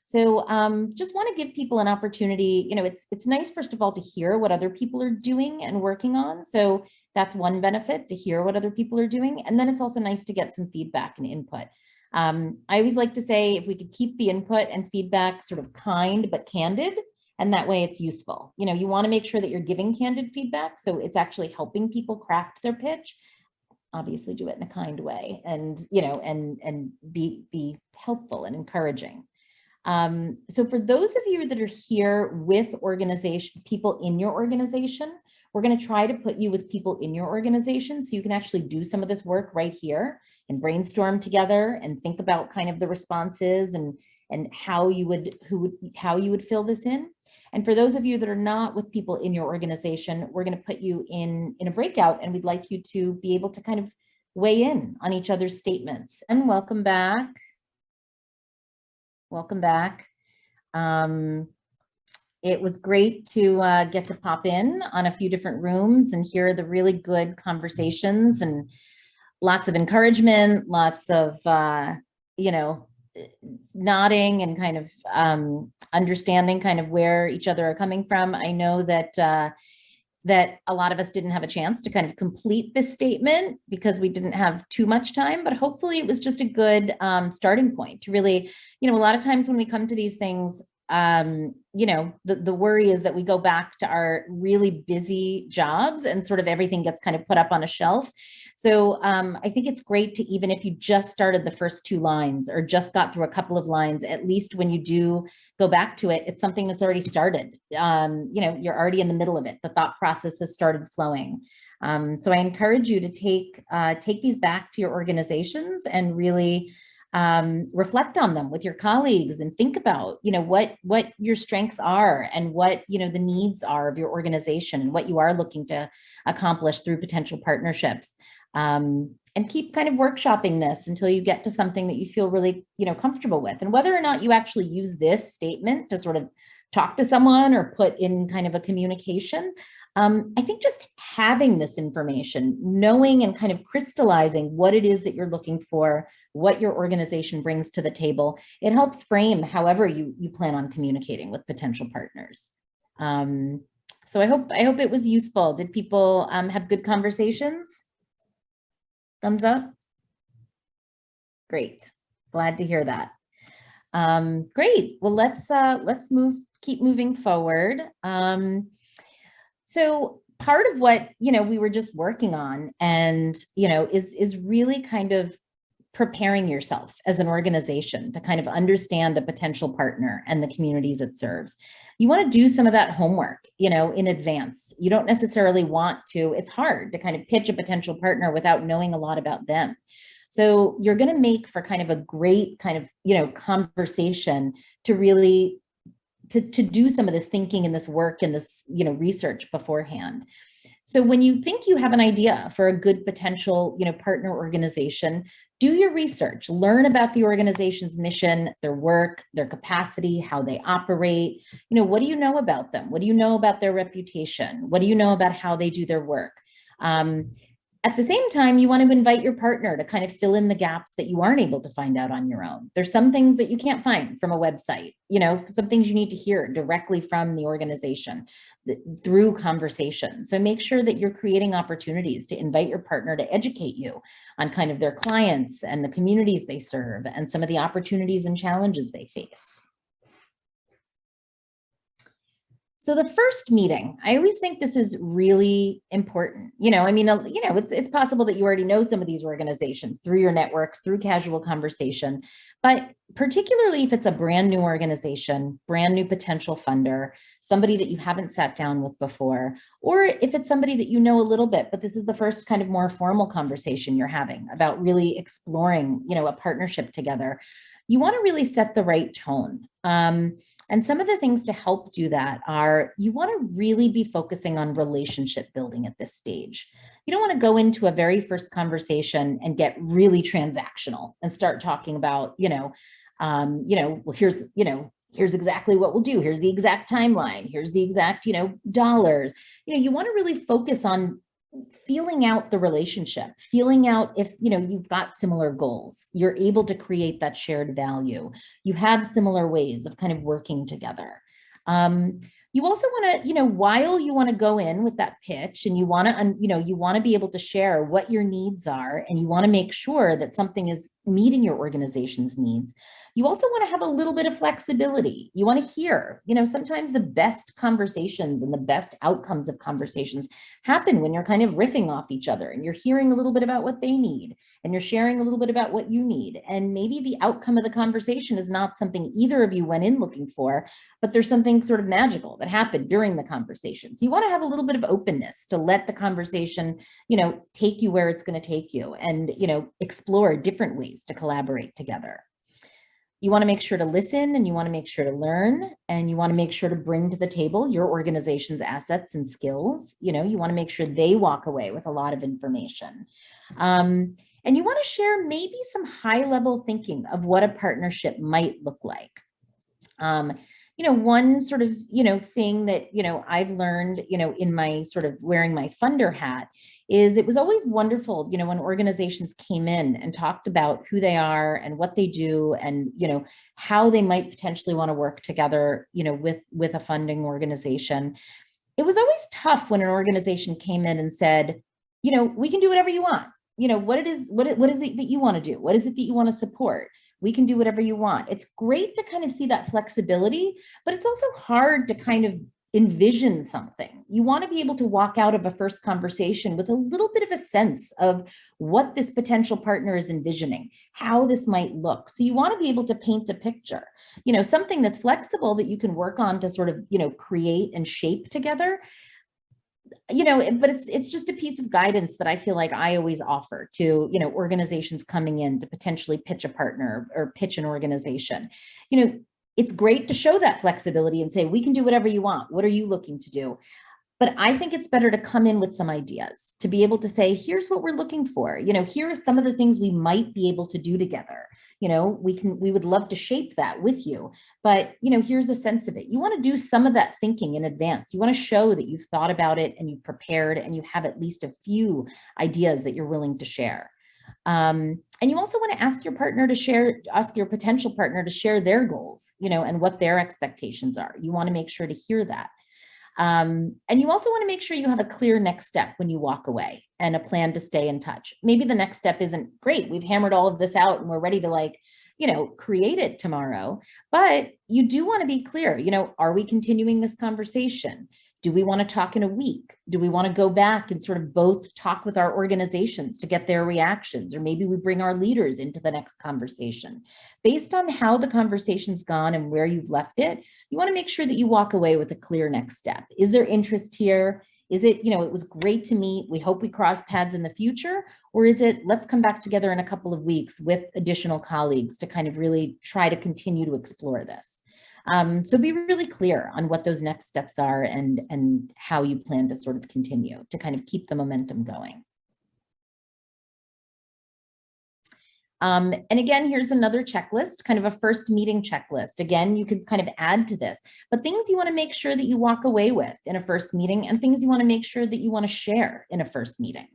So just want to give people an opportunity. It's nice, first of all, to hear what other people are doing and working on. So that's one benefit, to hear what other people are doing. And then it's also nice to get some feedback and input. I always like to say, if we could keep the input and feedback sort of kind but candid, and that way it's useful. You want to make sure that you're giving candid feedback, so it's actually helping people craft their pitch. Obviously do it in a kind way, and and be helpful and encouraging. So for those of you that are here with people in your organization, we're going to try to put you with people in your organization so you can actually do some of this work right here and brainstorm together and think about kind of the responses and how you would fill this in. And for those of you that are not with people in your organization, we're going to put you in a breakout, and we'd like you to be able to kind of weigh in on each other's statements. And welcome back. Welcome back. It was great to get to pop in on a few different rooms and hear the really good conversations, and lots of encouragement, lots of, nodding and kind of understanding kind of where each other are coming from. I know that that a lot of us didn't have a chance to kind of complete this statement because we didn't have too much time, but hopefully it was just a good starting point to really, a lot of times when we come to these things, the worry is that we go back to our really busy jobs and sort of everything gets kind of put up on a shelf. So I think it's great to, even if you just started the first 2 lines or just got through a couple of lines, at least when you do go back to it, it's something that's already started. You're already in the middle of it. The thought process has started flowing. So I encourage you to take these back to your organizations and really reflect on them with your colleagues and think about, what your strengths are and what, the needs are of your organization and what you are looking to accomplish through potential partnerships. And keep kind of workshopping this until you get to something that you feel really, comfortable with. And whether or not you actually use this statement to sort of talk to someone or put in kind of a communication, I think just having this information, knowing and kind of crystallizing what it is that you're looking for, what your organization brings to the table, it helps frame however you plan on communicating with potential partners. So I hope it was useful. Did people have good conversations? Thumbs up? Great. Glad to hear that. Great. Well, let's keep moving forward. So part of what, we were just working on and, is really kind of preparing yourself as an organization to kind of understand a potential partner and the communities it serves. You want to do some of that homework, in advance. You don't necessarily want to, it's hard to kind of pitch a potential partner without knowing a lot about them. So you're going to make for kind of a great kind of, conversation to really to do some of this thinking and this work and this, research beforehand. So when you think you have an idea for a good potential, partner organization, do your research, learn about the organization's mission, their work, their capacity, how they operate. What do you know about them? What do you know about their reputation? What do you know about how they do their work? At the same time, you want to invite your partner to kind of fill in the gaps that you aren't able to find out on your own. There's some things that you can't find from a website, some things you need to hear directly from the organization through conversation. So make sure that you're creating opportunities to invite your partner to educate you on kind of their clients and the communities they serve and some of the opportunities and challenges they face. So the first meeting, I always think this is really important. It's possible that you already know some of these organizations through your networks, through casual conversation, but particularly if it's a brand new organization, brand new potential funder, somebody that you haven't sat down with before, or if it's somebody that you know a little bit, but this is the first kind of more formal conversation you're having about really exploring, a partnership together, you want to really set the right tone. And some of the things to help do that are you want to really be focusing on relationship building at this stage. You don't want to go into a very first conversation and get really transactional and start talking about, well, here's exactly what we'll do. Here's the exact timeline. Here's the exact, dollars. You want to really focus on feeling out the relationship, feeling out if, you've got similar goals, you're able to create that shared value. You have similar ways of kind of working together. You also want to, while you want to go in with that pitch and you want to be able to share what your needs are, and you want to make sure that something is meeting your organization's needs, you also want to have a little bit of flexibility. You want to hear, sometimes the best conversations and the best outcomes of conversations happen when you're kind of riffing off each other and you're hearing a little bit about what they need and you're sharing a little bit about what you need. And maybe the outcome of the conversation is not something either of you went in looking for, but there's something sort of magical that happened during the conversation. So you want to have a little bit of openness to let the conversation, take you where it's going to take you and, explore different ways to collaborate together. You want to make sure to listen and you want to make sure to learn and you want to make sure to bring to the table your organization's assets and skills. You want to make sure they walk away with a lot of information. And you want to share maybe some high level thinking of what a partnership might look like. One sort of, thing that, I've learned, in my sort of wearing my funder hat is it was always wonderful, when organizations came in and talked about who they are and what they do and, how they might potentially want to work together, with a funding organization. It was always tough when an organization came in and said, we can do whatever you want. What is it that you want to do? What is it that you want to support? We can do whatever you want. It's great to kind of see that flexibility, but it's also hard to kind of envision something. You want to be able to walk out of a first conversation with a little bit of a sense of what this potential partner is envisioning, how this might look. So you want to be able to paint a picture, something that's flexible that you can work on to sort of, create and shape together. But it's just a piece of guidance that I feel like I always offer to, organizations coming in to potentially pitch a partner or pitch an organization. It's great to show that flexibility and say, we can do whatever you want. What are you looking to do? But I think it's better to come in with some ideas, to be able to say, here's what we're looking for. Here are some of the things we might be able to do together. We would love to shape that with you, but here's a sense of it. You want to do some of that thinking in advance. You want to show that you've thought about it and you've prepared and you have at least a few ideas that you're willing to share. And you also want to ask your potential partner to share their goals, and what their expectations are. You want to make sure to hear that. And you also want to make sure you have a clear next step when you walk away and a plan to stay in touch. Maybe the next step isn't great. We've hammered all of this out and we're ready to create it tomorrow, but you do want to be clear, are we continuing this conversation? Do we want to talk in a week? Do we want to go back and sort of both talk with our organizations to get their reactions? Or maybe we bring our leaders into the next conversation. Based on how the conversation's gone and where you've left it, you want to make sure that you walk away with a clear next step. Is there interest here? Is it, it was great to meet, we hope we cross paths in the future? Or is it, let's come back together in a couple of weeks with additional colleagues to kind of really try to continue to explore this? So be really clear on what those next steps are and how you plan to sort of continue to kind of keep the momentum going. And again, here's another checklist, kind of a first meeting checklist. Again, you can kind of add to this, but things you want to make sure that you walk away with in a first meeting, and things you want to make sure that you want to share in a first meeting.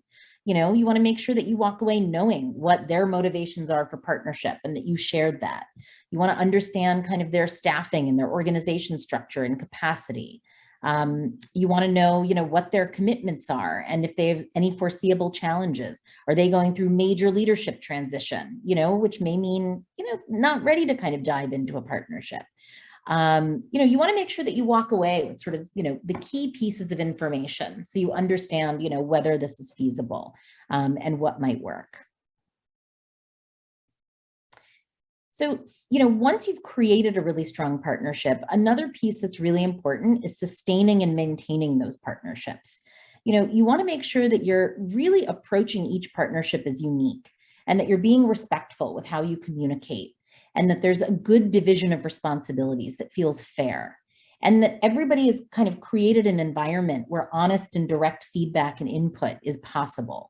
You know, you want to make sure that you walk away knowing what their motivations are for partnership and that you shared that. You want to understand kind of their staffing and their organization structure and capacity. You want to know, what their commitments are and if they have any foreseeable challenges. Are they going through major leadership transition, which may mean, not ready to kind of dive into a partnership. You want to make sure that you walk away with sort of, the key pieces of information so you understand, whether this is feasible and what might work. So, once you've created a really strong partnership, another piece that's really important is sustaining and maintaining those partnerships. You want to make sure that you're really approaching each partnership as unique and that you're being respectful with how you communicate, and that there's a good division of responsibilities that feels fair, and that everybody has kind of created an environment where honest and direct feedback and input is possible.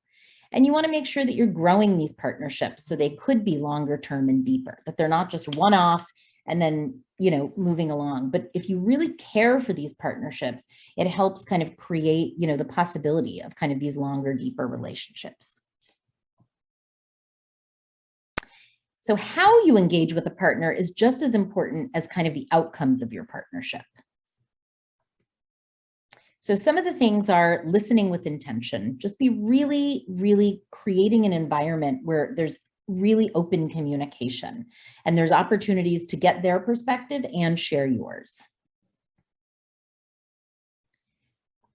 And you want to make sure that you're growing these partnerships so they could be longer term and deeper, that they're not just one-off and then, moving along. But if you really care for these partnerships, it helps kind of create, the possibility of kind of these longer, deeper relationships. So how you engage with a partner is just as important as kind of the outcomes of your partnership. So some of the things are listening with intention. Just be really, really creating an environment where there's really open communication and there's opportunities to get their perspective and share yours.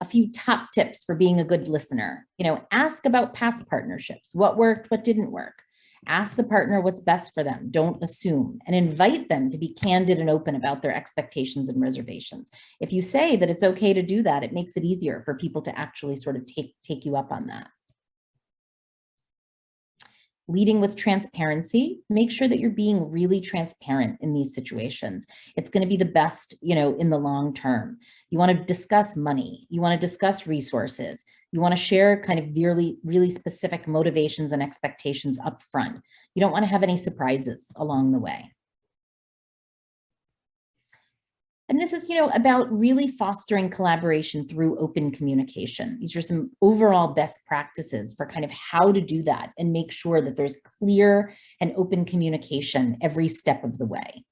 A few top tips for being a good listener. Ask about past partnerships. What worked, what didn't work. Ask the partner what's best for them. Don't assume, and invite them to be candid and open about their expectations and reservations. If you say that it's okay to do that, it makes it easier for people to actually sort of take you up on that. Leading with transparency, make sure that you're being really transparent in these situations. It's going to be the best, in the long term. You want to discuss money. You want to discuss resources. You want to share kind of really specific motivations and expectations up front. You don't want to have any surprises along the way. And this is, about really fostering collaboration through open communication. These are some overall best practices for kind of how to do that and make sure that there's clear and open communication every step of the way.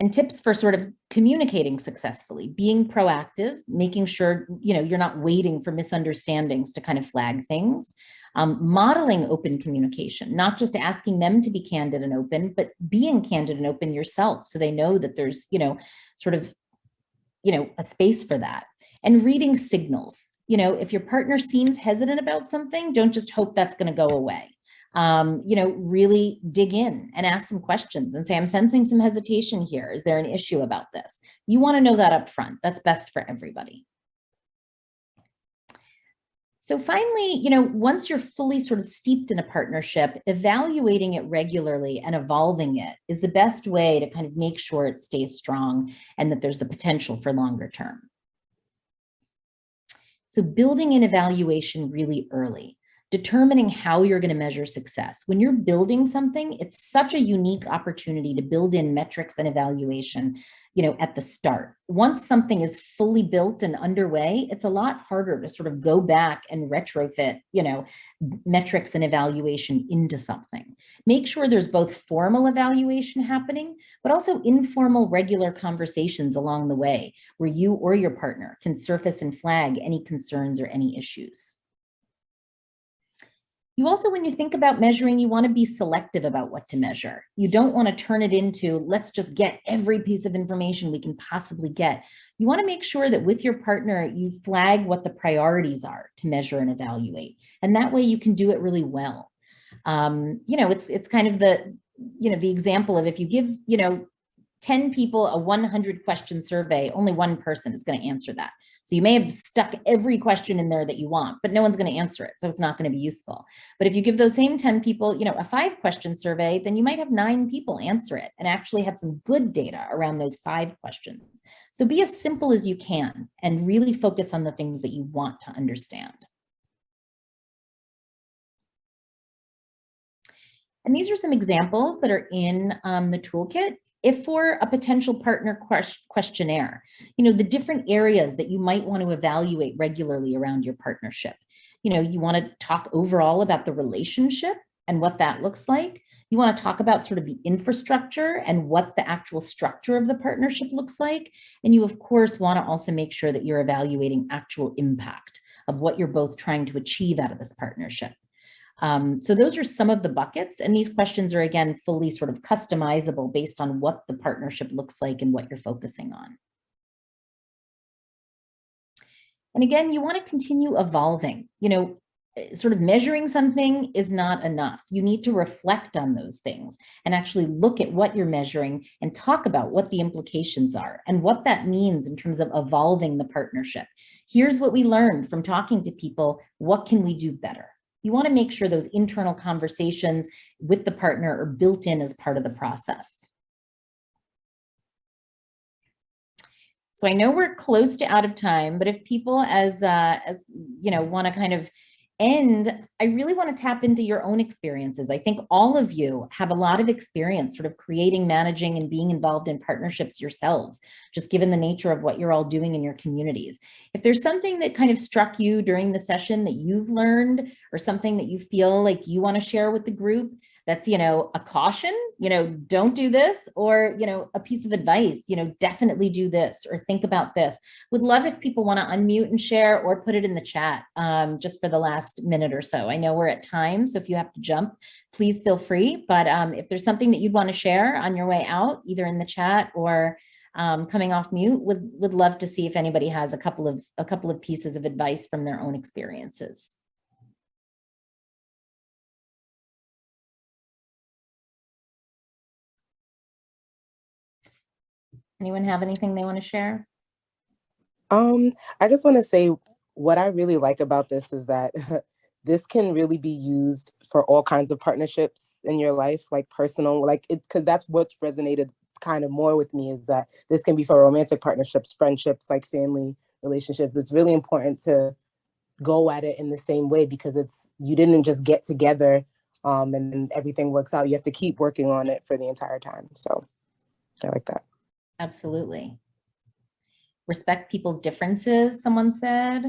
And tips for sort of communicating successfully, being proactive, making sure, you're not waiting for misunderstandings to kind of flag things. Modeling open communication, not just asking them to be candid and open, but being candid and open yourself so they know that there's, sort of, a space for that. And reading signals. If your partner seems hesitant about something, don't just hope that's going to go away. Really dig in and ask some questions and say, I'm sensing some hesitation here. Is there an issue about this? You want to know that up front. That's best for everybody. So finally, once you're fully sort of steeped in a partnership, evaluating it regularly and evolving it is the best way to kind of make sure it stays strong and that there's the potential for longer term. So building an evaluation really early, determining how you're going to measure success. When you're building something, it's such a unique opportunity to build in metrics and evaluation, at the start. Once something is fully built and underway, it's a lot harder to sort of go back and retrofit, metrics and evaluation into something. Make sure there's both formal evaluation happening, but also informal, regular conversations along the way where you or your partner can surface and flag any concerns or any issues. You also, when you think about measuring, you want to be selective about what to measure. You don't want to turn it into, let's just get every piece of information we can possibly get. You want to make sure that with your partner, you flag what the priorities are to measure and evaluate. And that way you can do it really well. It's kind of the example of if you give, 10 people a 100 question survey, only one person is going to answer that. So you may have stuck every question in there that you want, but no one's going to answer it. So it's not going to be useful. But if you give those same 10 people, a 5 question survey, then you might have 9 people answer it and actually have some good data around those 5 questions. So be as simple as you can and really focus on the things that you want to understand. And these are some examples that are in the toolkit. If for a potential partner questionnaire, the different areas that you might want to evaluate regularly around your partnership. You want to talk overall about the relationship and what that looks like. You want to talk about sort of the infrastructure and what the actual structure of the partnership looks like. And you, of course, want to also make sure that you're evaluating actual impact of what you're both trying to achieve out of this partnership. So those are some of the buckets, and these questions are, again, fully sort of customizable based on what the partnership looks like and what you're focusing on. And again, you want to continue evolving. Sort of measuring something is not enough. You need to reflect on those things and actually look at what you're measuring and talk about what the implications are and what that means in terms of evolving the partnership. Here's what we learned from talking to people. What can we do better? You want to make sure those internal conversations with the partner are built in as part of the process. So I know we're close to out of time, but if people as want to kind of end, I really want to tap into your own experiences. I think all of you have a lot of experience sort of creating, managing, and being involved in partnerships yourselves, just given the nature of what you're all doing in your communities. If there's something that kind of struck you during the session that you've learned, or something that you feel like you want to share with the group, that's, a caution, don't do this, or, a piece of advice, definitely do this, or think about this. Would love if people want to unmute and share, or put it in the chat just for the last minute or so. I know we're at time, so if you have to jump, please feel free. But if there's something that you'd want to share on your way out, either in the chat or coming off mute, would love to see if anybody has a couple of pieces of advice from their own experiences. Anyone have anything they want to share? I just want to say what I really like about this is that this can really be used for all kinds of partnerships in your life, like personal, because that's what resonated kind of more with me, is that this can be for romantic partnerships, friendships, like family relationships. It's really important to go at it in the same way, because you didn't just get together and everything works out. You have to keep working on it for the entire time. So I like that. Absolutely. Respect people's differences, someone said.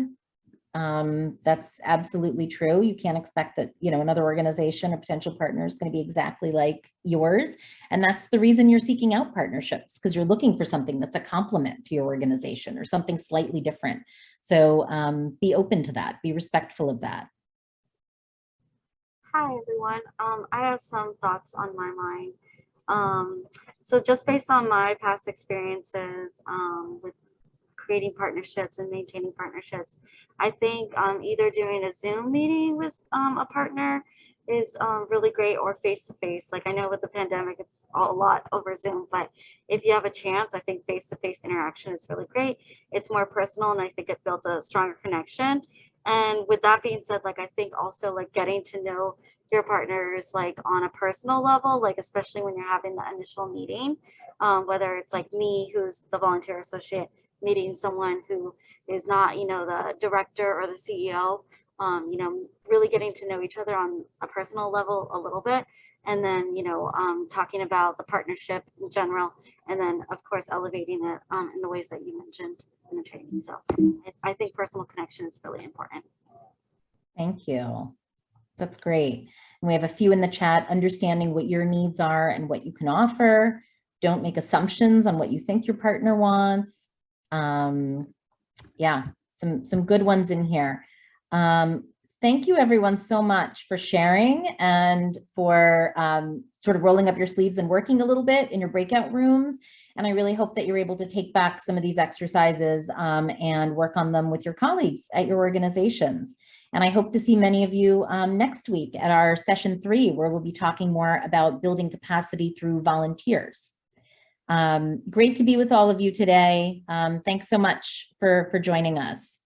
That's absolutely true. You can't expect that, another organization or potential partner is going to be exactly like yours. And that's the reason you're seeking out partnerships, because you're looking for something that's a complement to your organization or something slightly different. So be open to that, be respectful of that. Hi, everyone. I have some thoughts on my mind. So just based on my past experiences with creating partnerships and maintaining partnerships, I think either doing a Zoom meeting with a partner is really great, or face-to-face. Like, I know with the pandemic, it's a lot over Zoom, but if you have a chance, I think face-to-face interaction is really great. It's more personal, and I think it builds a stronger connection. And with that being said, I think also getting to know your partners on a personal level, especially when you're having the initial meeting, whether it's me, who's the volunteer associate, meeting someone who is not, the director or the CEO, really getting to know each other on a personal level a little bit. And then, talking about the partnership in general, and then of course, elevating it in the ways that you mentioned in the training. So I think personal connection is really important. Thank you. That's great. And we have a few in the chat. Understanding what your needs are and what you can offer. Don't make assumptions on what you think your partner wants. Yeah, some good ones in here. Thank you everyone so much for sharing and for sort of rolling up your sleeves and working a little bit in your breakout rooms. And I really hope that you're able to take back some of these exercises and work on them with your colleagues at your organizations. And I hope to see many of you next week at our session 3, where we'll be talking more about building capacity through volunteers. Great to be with all of you today. Thanks so much for joining us.